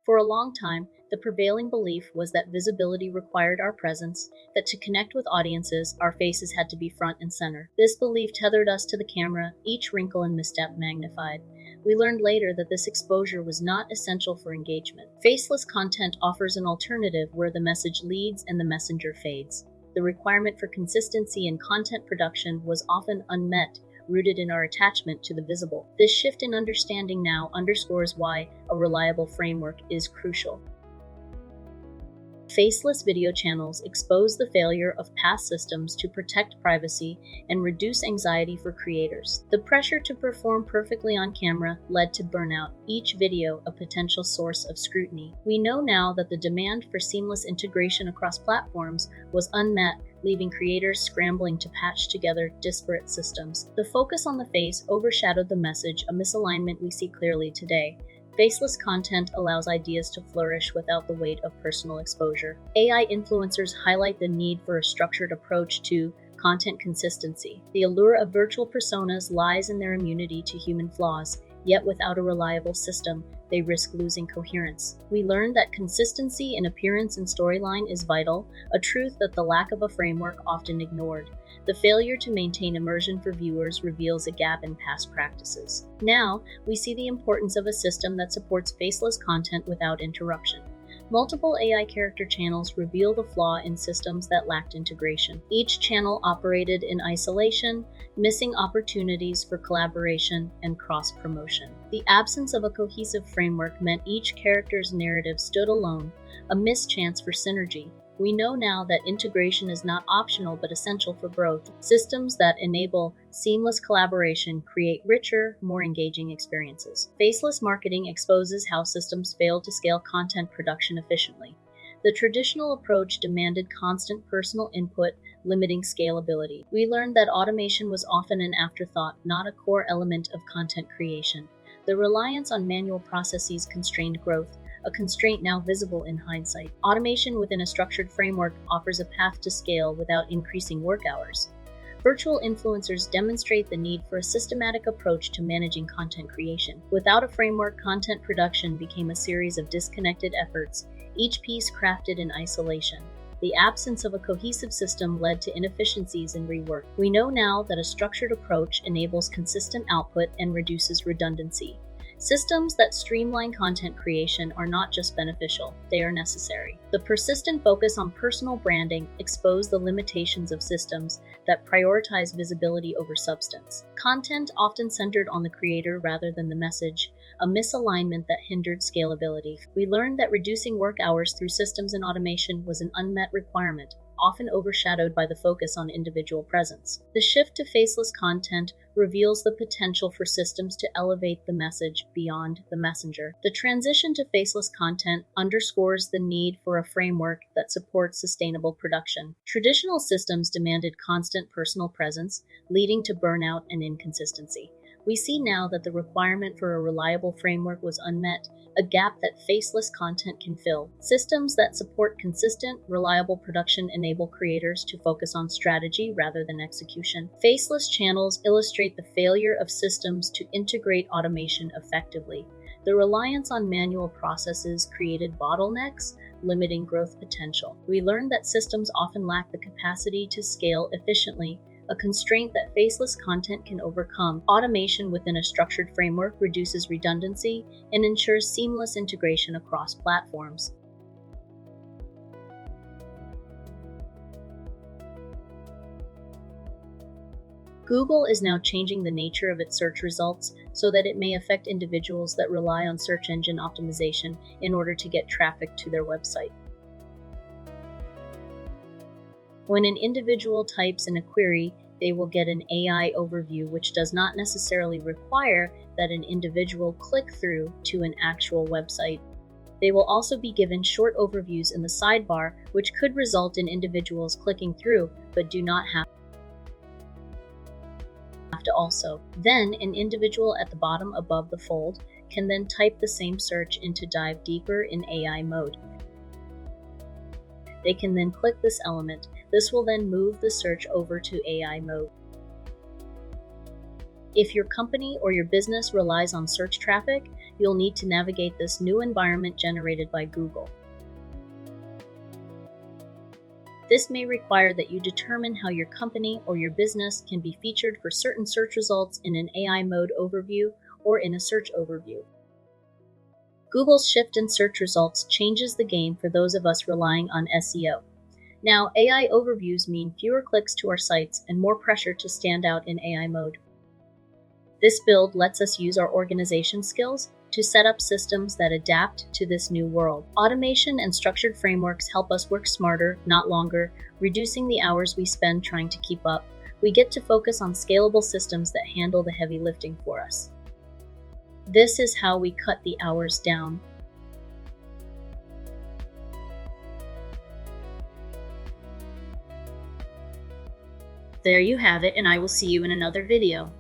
For a long time, the prevailing belief was that visibility required our presence, that to connect with audiences, our faces had to be front and center. This belief tethered us to the camera, each wrinkle and misstep magnified. We learned later that this exposure was not essential for engagement. Faceless content offers an alternative where the message leads and the messenger fades. The requirement for consistency in content production was often unmet, rooted in our attachment to the visible. This shift in understanding now underscores why a reliable framework is crucial. Faceless video channels expose the failure of past systems to protect privacy and reduce anxiety for creators. The pressure to perform perfectly on camera led to burnout, each video a potential source of scrutiny. We know now that the demand for seamless integration across platforms was unmet, leaving creators scrambling to patch together disparate systems. The focus on the face overshadowed the message, a misalignment we see clearly today. Faceless content allows ideas to flourish without the weight of personal exposure. AI influencers highlight the need for a structured approach to content consistency. The allure of virtual personas lies in their immunity to human flaws, yet without a reliable system, they risk losing coherence. We learned that consistency in appearance and storyline is vital, a truth that the lack of a framework often ignored. The failure to maintain immersion for viewers reveals a gap in past practices. Now, we see the importance of a system that supports faceless content without interruption. Multiple AI character channels reveal the flaw in systems that lacked integration. Each channel operated in isolation, missing opportunities for collaboration and cross-promotion. The absence of a cohesive framework meant each character's narrative stood alone, a missed chance for synergy. We know now that integration is not optional but essential for growth. Systems that enable seamless collaboration create richer, more engaging experiences. Faceless marketing exposes how systems fail to scale content production efficiently. The traditional approach demanded constant personal input, limiting scalability. We learned that automation was often an afterthought, not a core element of content creation. The reliance on manual processes constrained growth, a constraint now visible in hindsight. Automation within a structured framework offers a path to scale without increasing work hours. Virtual influencers demonstrate the need for a systematic approach to managing content creation. Without a framework, content production became a series of disconnected efforts, each piece crafted in isolation. The absence of a cohesive system led to inefficiencies and rework. We know now that a structured approach enables consistent output and reduces redundancy. Systems that streamline content creation are not just beneficial, they are necessary. The persistent focus on personal branding exposed the limitations of systems that prioritize visibility over substance. Content often centered on the creator rather than the message, a misalignment that hindered scalability. We learned that reducing work hours through systems and automation was an unmet requirement, often overshadowed by the focus on individual presence. The shift to faceless content reveals the potential for systems to elevate the message beyond the messenger. The transition to faceless content underscores the need for a framework that supports sustainable production. Traditional systems demanded constant personal presence, leading to burnout and inconsistency. We see now that the requirement for a reliable framework was unmet, a gap that faceless content can fill. Systems that support consistent, reliable production enable creators to focus on strategy rather than execution. Faceless channels illustrate the failure of systems to integrate automation effectively. The reliance on manual processes created bottlenecks, limiting growth potential. We learned that systems often lack the capacity to scale efficiently, a constraint that faceless content can overcome. Automation within a structured framework reduces redundancy and ensures seamless integration across platforms. Google is now changing the nature of its search results so that it may affect individuals that rely on search engine optimization in order to get traffic to their website. When an individual types in a query, they will get an AI overview, which does not necessarily require that an individual click through to an actual website. They will also be given short overviews in the sidebar, which could result in individuals clicking through, but do not have to also. Then, an individual at the bottom above the fold can then type the same search in to dive deeper in AI mode. They can then click this element. This will then move the search over to AI mode. If your company or your business relies on search traffic, you'll need to navigate this new environment generated by Google. This may require that you determine how your company or your business can be featured for certain search results in an AI mode overview or in a search overview. Google's shift in search results changes the game for those of us relying on SEO. Now, AI overviews mean fewer clicks to our sites and more pressure to stand out in AI mode. This build lets us use our organization skills to set up systems that adapt to this new world. Automation and structured frameworks help us work smarter, not longer, reducing the hours we spend trying to keep up. We get to focus on scalable systems that handle the heavy lifting for us. This is how we cut the hours down. There you have it, and I will see you in another video.